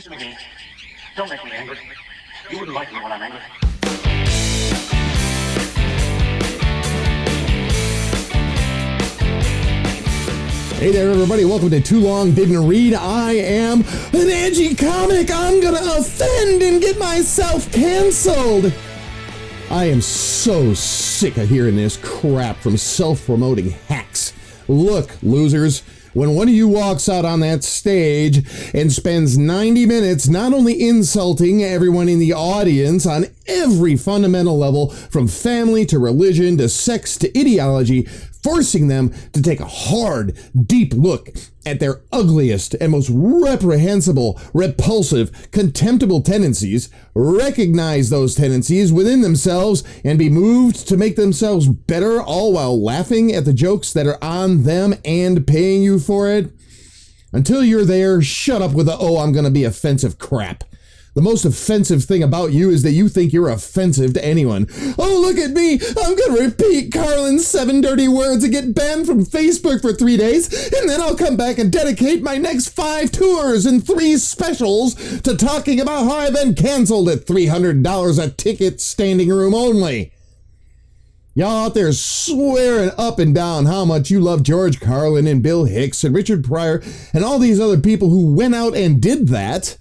Mr. McGee, don't make me angry. You wouldn't like me when I'm angry. Hey there, everybody. Welcome to Too Long Didn't Read. I am an edgy comic. I'm going to offend and get myself canceled. I am so sick of hearing this crap from self-promoting hacks. Look, losers, when one of you walks out on that stage and spends 90 minutes not only insulting everyone in the audience on every fundamental level, from family to religion to sex to ideology, forcing them to take a hard, deep look at their ugliest and most reprehensible, repulsive, contemptible tendencies, recognize those tendencies within themselves, and be moved to make themselves better, all while laughing at the jokes that are on them and paying you for it. Until you're there, shut up with the, oh, I'm gonna be offensive crap. The most offensive thing about you is that you think you're offensive to anyone. Oh, look at me. I'm going to repeat Carlin's 7 dirty words and get banned from Facebook for 3 days, and then I'll come back and dedicate my next 5 tours and 3 specials to talking about how I've been canceled at $300 a ticket, standing room only. Y'all out there swearing up and down how much you love George Carlin and Bill Hicks and Richard Pryor and all these other people who went out and did that.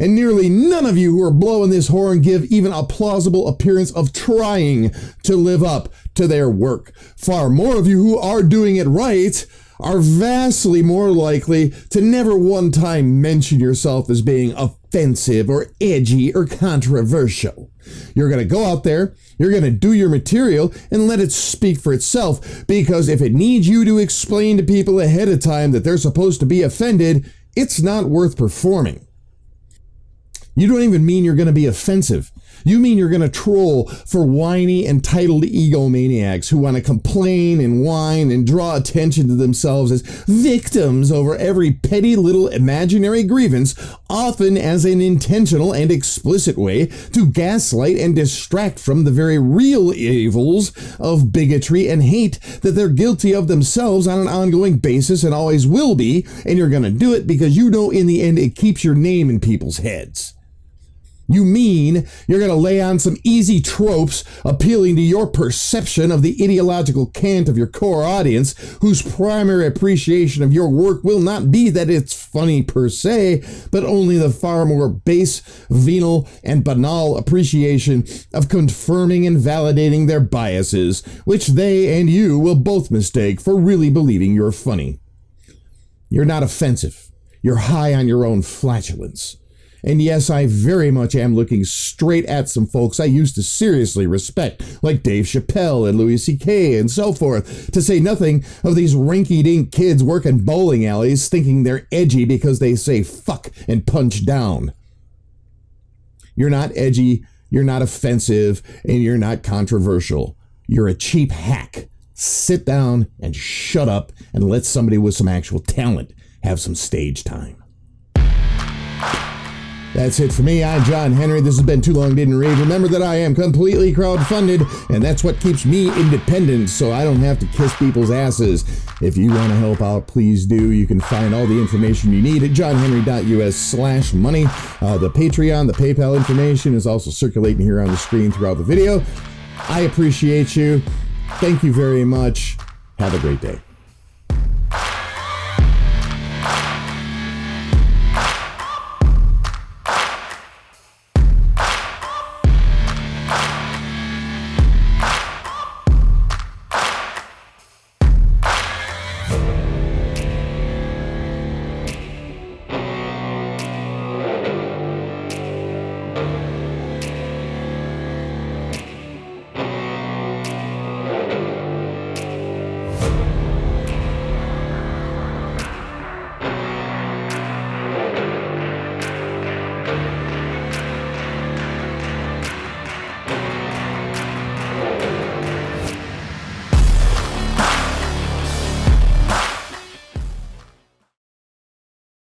And nearly none of you who are blowing this horn give even a plausible appearance of trying to live up to their work. Far more of you who are doing it right are vastly more likely to never one time mention yourself as being offensive or edgy or controversial. You're going to go out there, you're going to do your material and let it speak for itself, because if it needs you to explain to people ahead of time that they're supposed to be offended, it's not worth performing. You don't even mean you're going to be offensive. You mean you're going to troll for whiny, entitled egomaniacs who want to complain and whine and draw attention to themselves as victims over every petty little imaginary grievance, often as an intentional and explicit way to gaslight and distract from the very real evils of bigotry and hate that they're guilty of themselves on an ongoing basis and always will be, and you're going to do it because you know in the end it keeps your name in people's heads. You mean you're going to lay on some easy tropes appealing to your perception of the ideological cant of your core audience, whose primary appreciation of your work will not be that it's funny per se, but only the far more base, venal, and banal appreciation of confirming and validating their biases, which they and you will both mistake for really believing you're funny. You're not offensive. You're high on your own flatulence. And yes, I very much am looking straight at some folks I used to seriously respect, like Dave Chappelle and Louis C.K. and so forth, to say nothing of these rinky-dink kids working bowling alleys thinking they're edgy because they say fuck and punch down. You're not edgy, you're not offensive, and you're not controversial. You're a cheap hack. Sit down and shut up and let somebody with some actual talent have some stage time. That's it for me. I'm John Henry. This has been Too Long Didn't Read. Remember that I am completely crowdfunded, and that's what keeps me independent, so I don't have to kiss people's asses. If you want to help out, please do. You can find all the information you need at johnhenry.us/money. The Patreon, the PayPal information is also circulating here on the screen throughout the video. I appreciate you. Thank you very much. Have a great day.